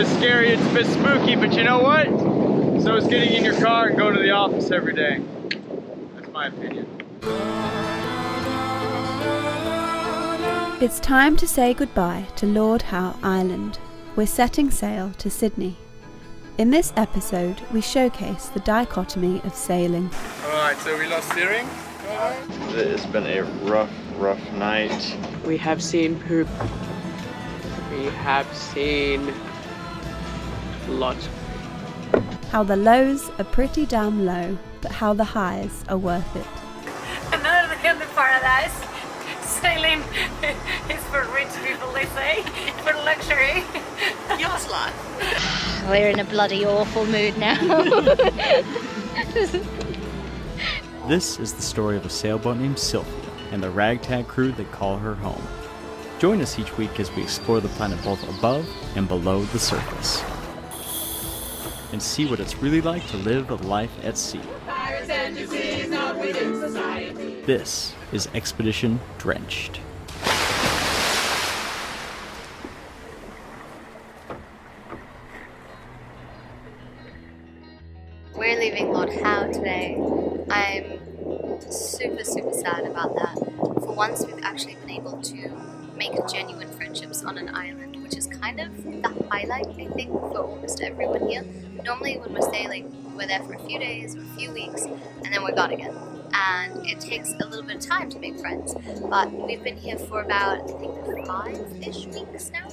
bit scary, it's a bit spooky, but you know what? So is getting in your car and going to the office every day. That's my opinion. It's time to say goodbye to Lord Howe Island. We're setting sail to Sydney. In this episode, we showcase the dichotomy of sailing. Alright, so we lost steering. It's been a rough night. We have seen poop. We have seen lots. How the lows are pretty damn low, but how the highs are worth it. Another thing in paradise, sailing is for rich people, they say, for luxury. Yours lot. We're in a bloody awful mood now. This is the story of a sailboat named Sylvia and the ragtag crew that call her home. Join us each week as we explore the planet both above and below the surface, and see what it's really like to live a life at sea. This is Expedition Drenched. We're leaving Lord Howe today. I'm super sad about that. For once, we've actually been able to make genuine friendships on an island, which is kind of the highlight, I think, for almost everyone here. Normally when we're sailing, we're there for a few days or a few weeks, and then we're gone again. And it takes a little bit of time to make friends. But we've been here for about, I think, 5-ish weeks now.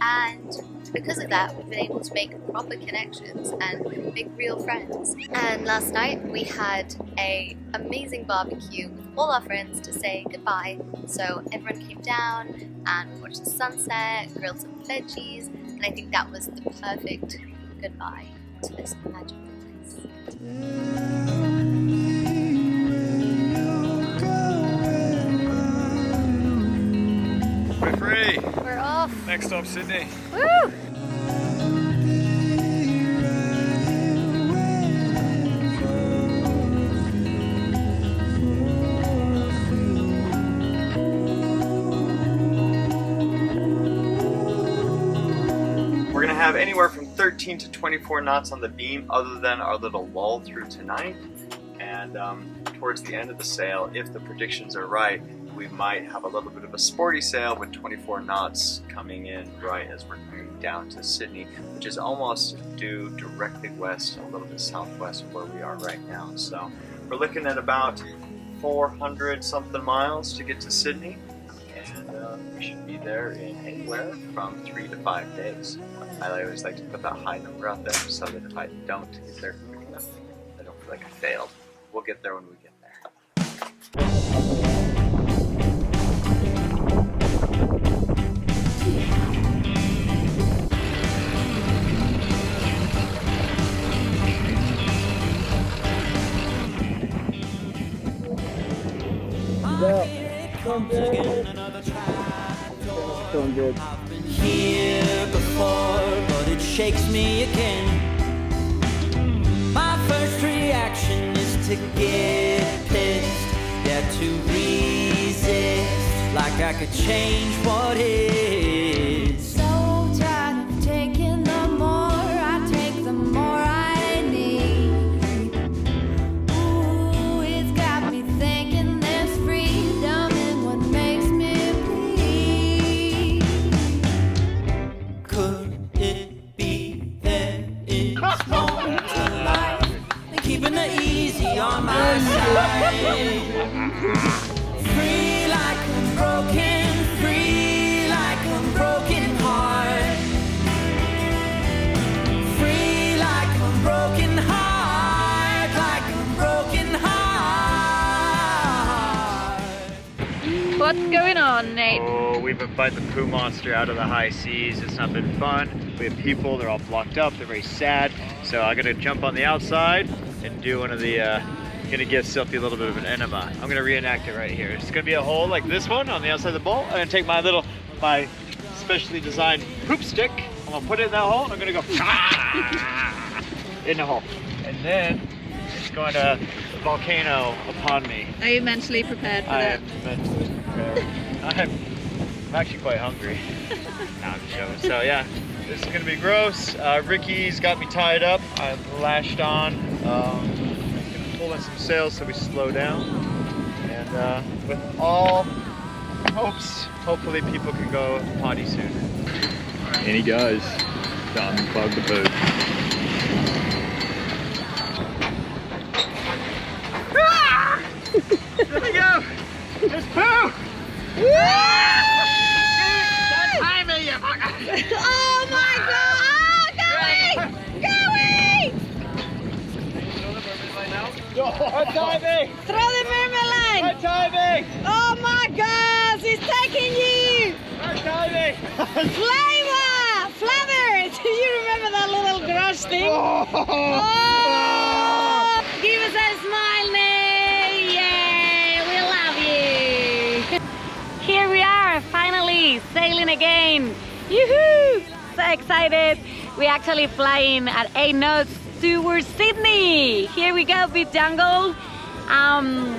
And because of that, we've been able to make proper connections and make real friends. And last night we had an amazing barbecue with all our friends to say goodbye. So everyone came down and we watched the sunset, grilled some veggies, and I think that was the perfect goodbye to this magical place. We're free! We're off! Next stop, Sydney. Woo! We're gonna have anywhere from 13 to 24 knots on the beam, other than our little lull through tonight. And towards the end of the sail, if the predictions are right, we might have a little bit of a sporty sail with 24 knots coming in right as we're coming down to Sydney, which is almost due directly west, a little bit southwest of where we are right now. So we're looking at about 400 something miles to get to Sydney, and we should be there in anywhere from 3 to 5 days. I always like to put that high number out there so that if I don't get there quick enough, I don't feel like I failed. We'll get there when we get there. I've been here before, but it shakes me again. My first reaction is to get pissed, yeah, to resist, like I could change what is. So tired of taking the more I take, the more I need. Ooh, it's got me thinking there's freedom in what makes me bleed. Could it be there is more to life than keeping the easy on my side? Free like a broken heart. Free like a broken heart, like a broken heart. What's going on, Nate? Oh, we've been fighting the poo monster out of the high seas. It's not been fun. We have people, they're all blocked up, they're very sad. So I'm gonna jump on the outside and do one of the, gonna give Sylvia a little bit of an enema. I'm gonna reenact it right here. It's gonna be a hole like this one on the outside of the bowl. I'm gonna take my specially designed poop stick. I'm gonna put it in that hole and I'm gonna go in the hole. And then it's going to volcano upon me. Are you mentally prepared for that? I am mentally prepared. I'm actually quite hungry. No, I'm joking. So yeah, This is gonna be gross. Ricky's got me tied up. I lashed on. Pulling some sails so we slow down. And with all hopes, hopefully people can go potty soon. And he goes. Done, plug the boot. There we go! There's poo! Oh my god! Oh, going! Diving! Throw the mermaid line! Diving! Oh my gosh, he's taking you! Diving! Flavor! Flavor! Do you remember that little grush thing? Oh! Give us a smile, Nay! Yay! We love you! Here we are, finally sailing again. Yoo-hoo! So excited. We're actually flying at 8 knots towards Sydney. Here we go, Big Jungle.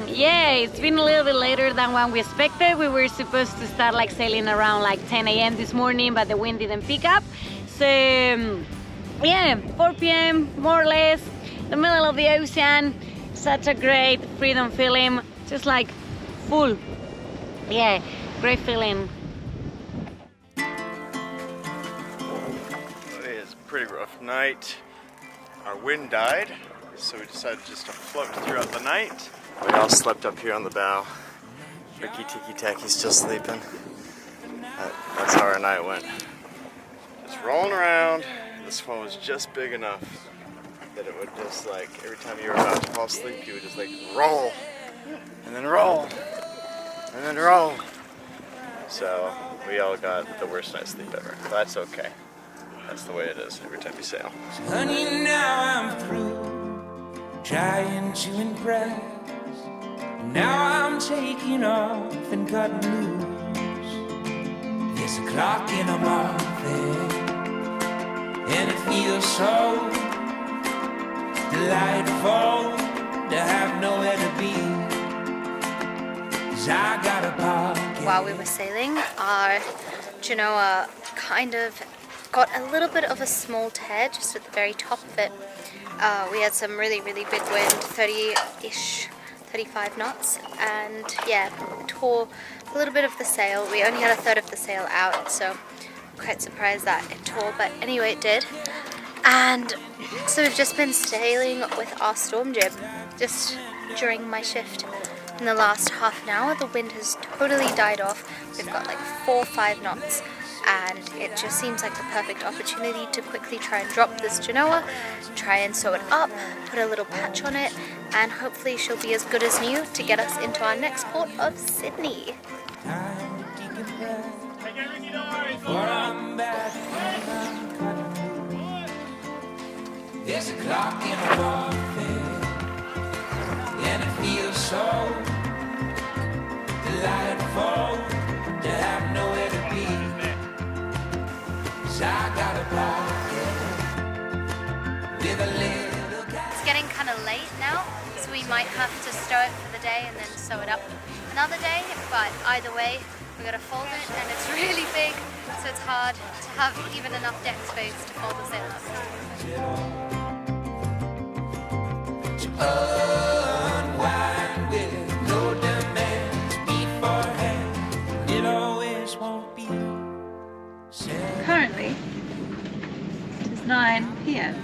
Yeah, it's been a little bit later than what we expected. We were supposed to start like sailing around like 10 a.m. this morning, but the wind didn't pick up. So yeah, 4 p.m. more or less, the middle of the ocean. Such a great freedom feeling, just like full. Yeah, great feeling. It is a pretty rough night. Our wind died, so we decided just to float throughout the night. We all slept up here on the bow. Ricky Tiki Taki's still sleeping. That's how our night went. Just rolling around. This one was just big enough that it would just like, every time you were about to fall asleep, you would just like roll, and then roll, and then roll. So we all got the worst night's sleep ever. But that's okay. That's the way it is every time you sail. Honey, now I'm through trying to impress. Now I'm taking off and cutting loose. There's a clock in a month, and it feels so delightful to have nowhere to be. 'Cause I got a pocket. While we were sailing, our Genoa kind of got a little bit of a small tear just at the very top of it. We had some really big wind, 30-ish, 35 knots, and yeah, it tore a little bit of the sail. We only had a third of the sail out, so I'm quite surprised that it tore, but anyway it did. And so we've just been sailing with our storm jib just during my shift. In the last half an hour, the wind has totally died off. We've got like 4 or 5 knots, and it just seems like the perfect opportunity to quickly try and drop this Genoa, try and sew it up, put a little patch on it, and hopefully she'll be as good as new to get us into our next port of Sydney. There's a clock in a wall, and it feels so delightful to have nowhere to be. 'Cause I got a pocket with a little guy. It's getting kind of late now, so we might have to stow it for the day and then sew it up another day, but either way, we gotta fold it, and it's really big, so it's hard to have even enough deck space to fold the sail up. Unwind with no demands beforehand. It always won't be. Currently, it is 9 p.m.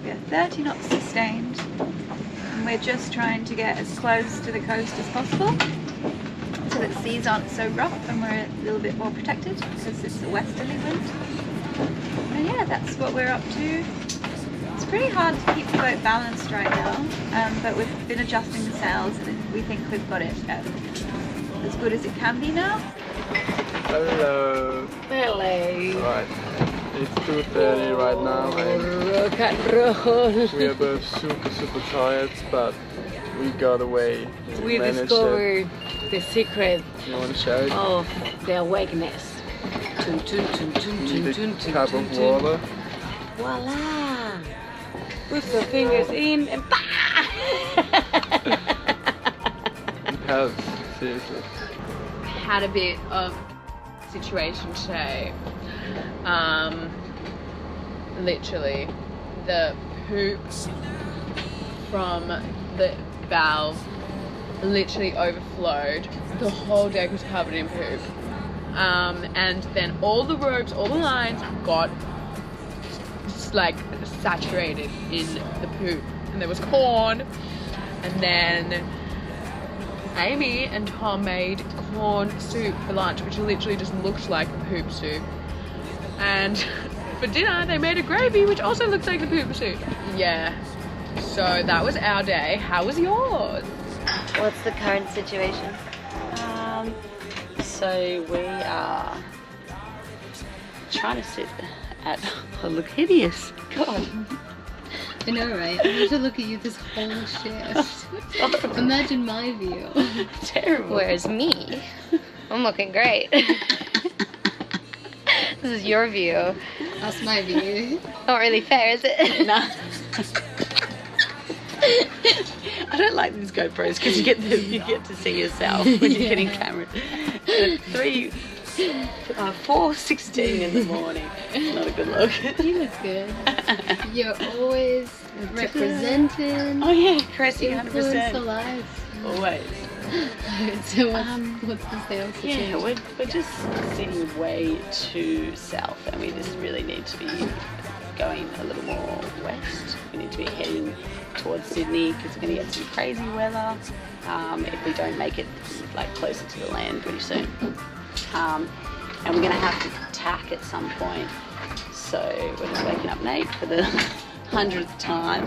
We are 30 knots sustained, and we're just trying to get as close to the coast as possible so that seas aren't so rough and we're a little bit more protected because it's a westerly wind. And yeah, that's what we're up to. It's pretty hard to keep the boat balanced right now, but we've been adjusting the sails and we think we've got it as good as it can be now. Hello. Hello. Right. It's 2:30 right now, and Rock and roll. we are both super tired, but we got away. We managed discovered the secret it. You want to share it? of the awakeness. Tun, tun, tun, tun, Need tun, a tun, cup tun, of tun. water. Voila! Put the fingers in and It helps, seriously. Had a bit of situation today. Literally, the poop from the valve literally overflowed. The whole deck was covered in poop. And then all the ropes, all the lines got just like saturated in the poop. And there was corn. And then Amy and Tom made corn soup for lunch, which literally just looked like a poop soup. And for dinner, they made a gravy, which also looks like the poop soup. Yeah. So that was our day. How was yours? What's the current situation? So we are trying to sit at. I look hideous. God. I know, right? I have to look at you this whole shift. Imagine my view. Terrible. Whereas me, I'm looking great. This is your view. That's my view. Not really fair, is it? Nah. I don't like these GoPros because you get to see yourself when you're getting camera. 4:16 in the morning. It's not a good look. You look good. You're always representing. Oh yeah, Cressy, influence the lives. Always. So what's the sales situation? Yeah, we're just sitting way too south, and we just really need to be going a little more west. We need to be heading towards Sydney because we're going to get some crazy weather if we don't make it like closer to the land pretty soon. And we're going to have to tack at some point. So we're just waking up Nate for the 100th time.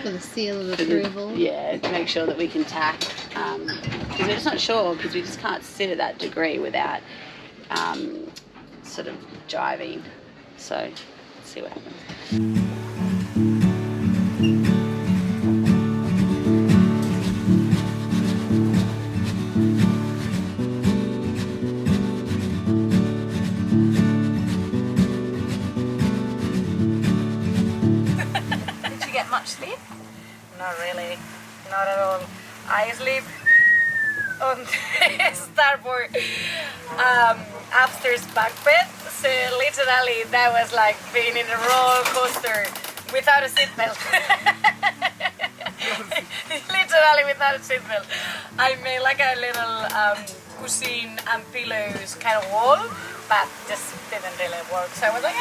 For the seal of approval. Yeah, to make sure that we can tack. Because we're just not sure, because we just can't sit at that degree without sort of driving. So let's see what happens. Sleep? Not really, not at all. I sleep on the starboard upstairs back bed, so literally that was like being in a roller coaster without a seatbelt. Literally without a seatbelt. I made like a little cushion and pillows kind of wall, but just didn't really work. So I was like,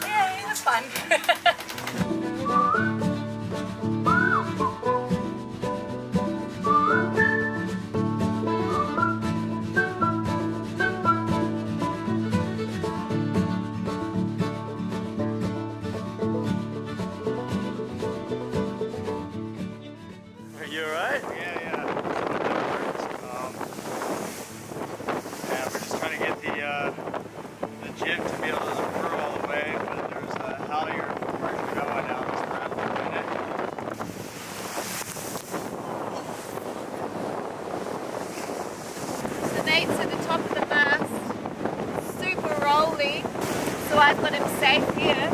yeah, it was fun. Nate's at the top of the mast, super rolly, so I've got him safe here.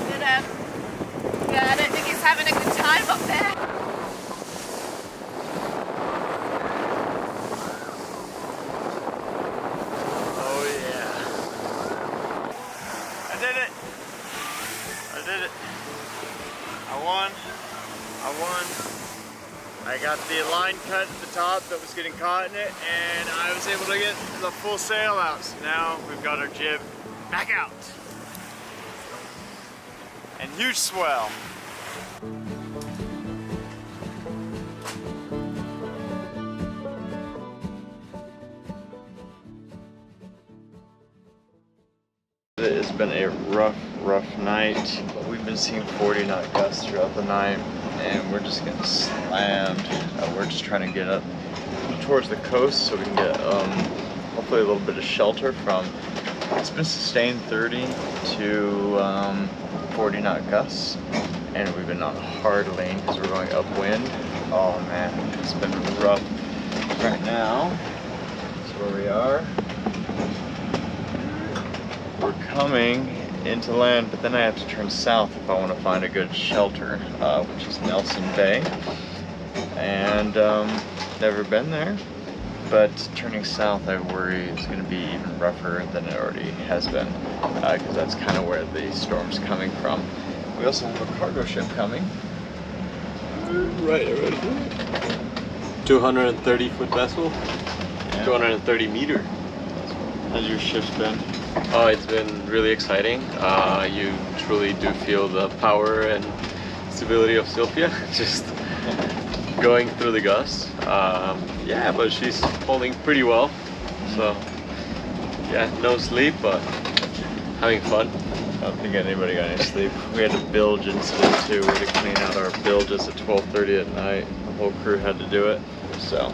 But yeah, I don't think he's having a good time up there. Oh yeah. I did it. I did it. I won. I got the line cut at the top that was getting caught in it, and I was able to get the full sail out. So now we've got our jib back out. And huge swell. It's been a rough night, but we've been seeing 40 knot gusts throughout the night, and we're just getting slammed. We're just trying to get up towards the coast so we can get hopefully a little bit of shelter from. It's been sustained 30 to 40 knot gusts, and we've been on a hard lane because we're going upwind. Oh man, it's been rough. Right now, that's where we are. We're coming into land, but then I have to turn south if I want to find a good shelter, which is Nelson Bay. And never been there. but turning south I worry is going to be even rougher than it already has been, because that's kind of where the storm's coming from. We also have a cargo ship coming. Right. 230-foot vessel, Yeah. 230 meter. How's your ship's been? Oh, it's been really exciting. You truly do feel the power and stability of Sylvia, just going through the gusts. Yeah, but she's holding pretty well. So, yeah, no sleep, but having fun. I don't think anybody got any sleep. We had a bilge incident too. We had to clean out our bilges at 12:30 at night. The whole crew had to do it. So,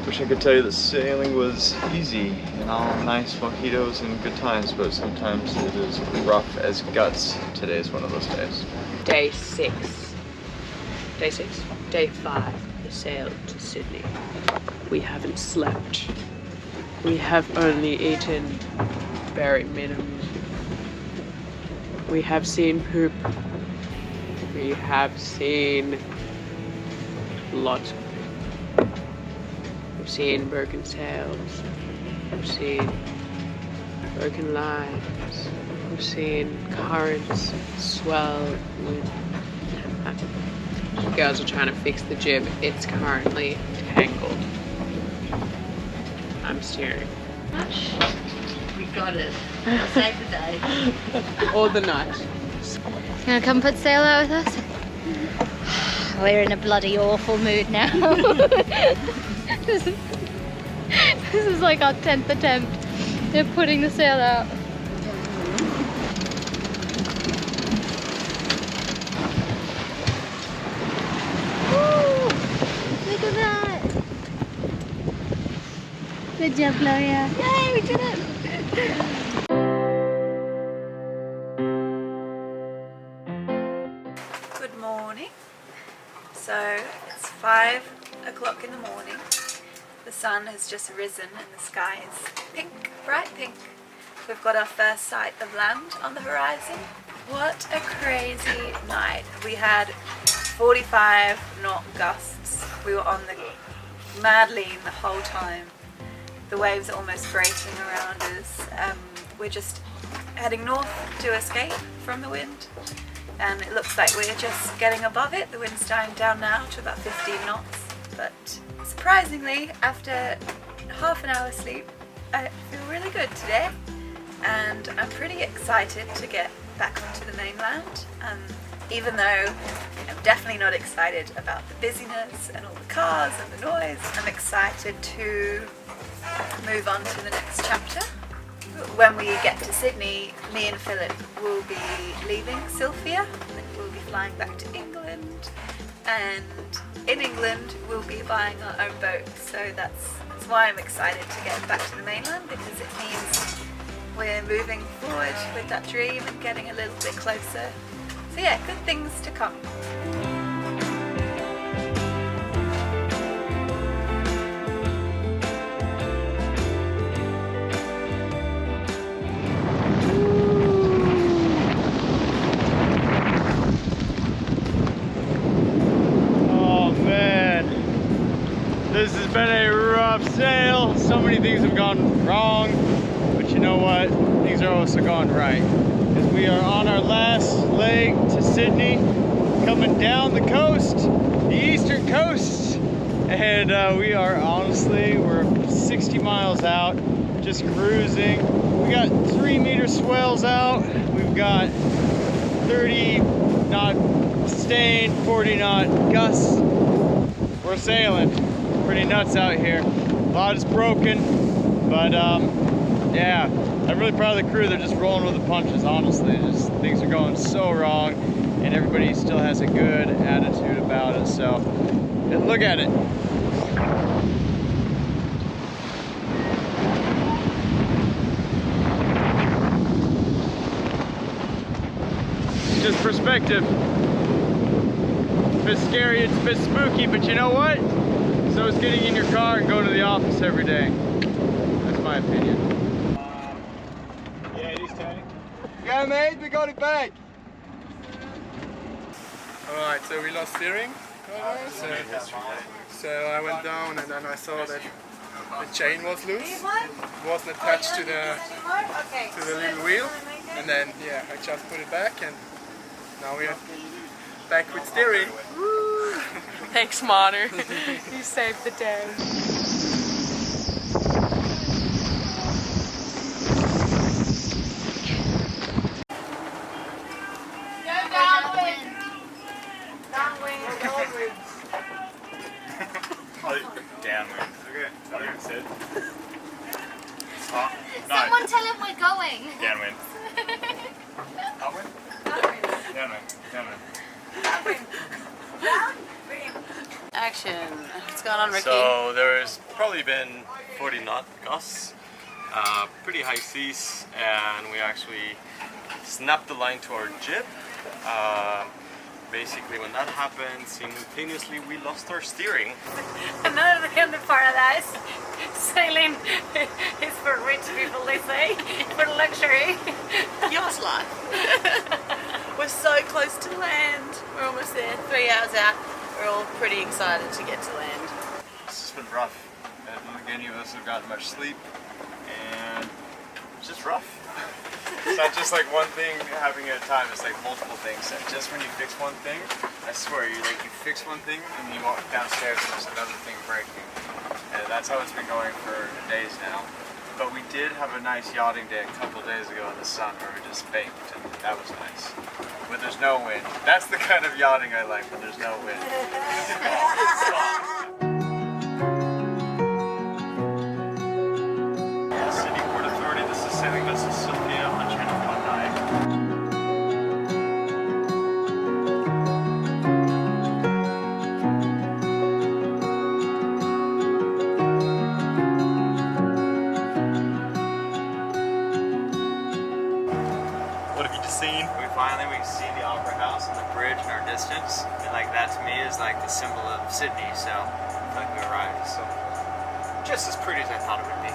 wish I could tell you that sailing was easy and all nice mojitos and good times, but sometimes it is rough as guts. Today's one of those days. Day 6. Day 5. The sail to Sydney. We haven't slept. We have only eaten very minimum. We have seen poop. We have seen lots of poop. We've seen broken sails. We've seen broken lines. We've seen currents swell with... Girls are trying to fix the jib. It's currently tangled. I'm steering. We got it. We'll save the day. Or the night. You gonna come put sail out with us? We're in a bloody awful mood now. This is like our 10th attempt at putting the sail out. Woo! Look at that! Good job, Gloria. Yay, we did it! Good morning. So it's 5 o'clock in the morning. The sun has just risen and the sky is pink, bright pink. We've got our first sight of land on the horizon. What a crazy night. We had 45 knot gusts. We were on the mad lean the whole time. The waves are almost breaking around us. We're just heading north to escape from the wind. And it looks like we're just getting above it. The wind's dying down now to about 15 knots. But surprisingly, after half an hour's sleep, I feel really good today. And I'm pretty excited to get back onto the mainland. Even though I'm definitely not excited about the busyness and all the cars and the noise, I'm excited to move on to the next chapter. When we get to Sydney, me and Philip will be leaving Sylvia and we'll be flying back to England, and in England we'll be buying our own boat, so that's why I'm excited to get back to the mainland, because it means we're moving forward with that dream and getting a little bit closer. So yeah, good things to come. This has been a rough sail. So many things have gone wrong, but you know what? Things are also gone right. Because we are on our last leg to Sydney, coming down the coast, the eastern coast. And we are we're 60 miles out, just cruising. We got 3-meter swells out. We've got 30 knot sustained, 40 knot gusts. We're sailing. Pretty nuts out here. A lot is broken, but yeah, I'm really proud of the crew. They're just rolling with the punches, honestly. Just things are going so wrong, and everybody still has a good attitude about it. So look at it. It's just perspective. It's a bit scary, it's a bit spooky, but you know what? So is getting in your car and going to the office every day. That's my opinion. Yeah, it is Tony. Yeah, mate, we got it back. Alright, so we lost steering. So I went down and then I saw that the chain was loose. It wasn't attached to the little wheel, and then yeah, I just put it back, and now we're back with steering. Woo. Thanks, Marner. You saved the day. Downwind. Okay, that's what I said. Someone tell him we're going. Downwind. Upwind? Downwind. Downwind. Action. What's going on, Ricky? So there's probably been 40 knot gusts, pretty high seas, and we actually snapped the line to our jib. Basically, when that happened, simultaneously we lost our steering. Another kind of part of that is sailing is for rich people, they say, for luxury. Yours life. We're so close to land. We're almost there. 3 hours out. We're all pretty excited to get to land. It's just been rough. I don't think any of us have gotten much sleep, and it's just rough. It's not just like one thing happening at a time, it's like multiple things. And just when you fix one thing, I swear, you fix one thing and you walk downstairs and there's another thing breaking. And that's how it's been going for days now. But we did have a nice yachting day a couple days ago in the sun where we just baked, and that was nice. When there's no wind. That's the kind of yachting I like, when there's no wind. Sydney Port Authority, this is sailing vessel Sylvia on Channel 19. What have you just seen? We see the Opera House and the bridge in our distance, and like that to me is like the symbol of Sydney, so I feel like we arrived. So just as pretty as I thought it would be.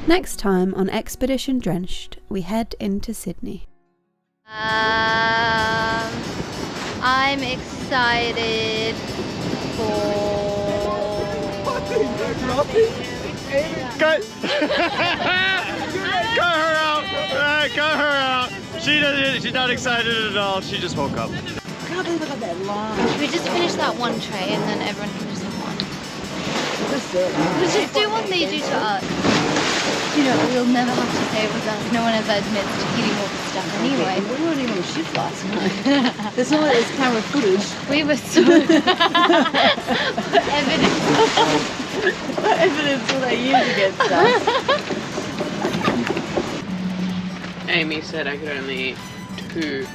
Next time on Expedition Drenched, we head into Sydney. I'm excited for... Cut! Cut her out! Cut her out! She's not excited at all. She just woke up. We just finished that one tray and then everyone can just have one. Let's just do what they do to us. You know, we'll never have to say it was us. No one ever admits to eating all the stuff anyway. We weren't even on shift last night. There's not like there's camera footage. We were so... evidence. What evidence will they use against us? Amy said I could only eat 2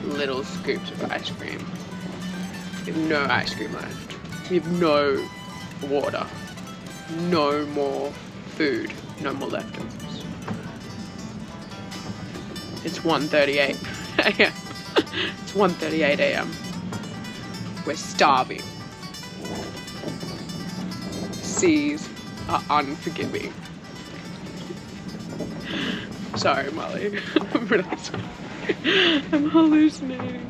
little scoops of ice cream. We have no ice cream left. We have no water. No more food. No more leftovers. It's 1:38 a.m. It's 1:38 a.m. We're starving. Seas are unforgiving. Sorry, Molly. I'm really sorry. I'm hallucinating.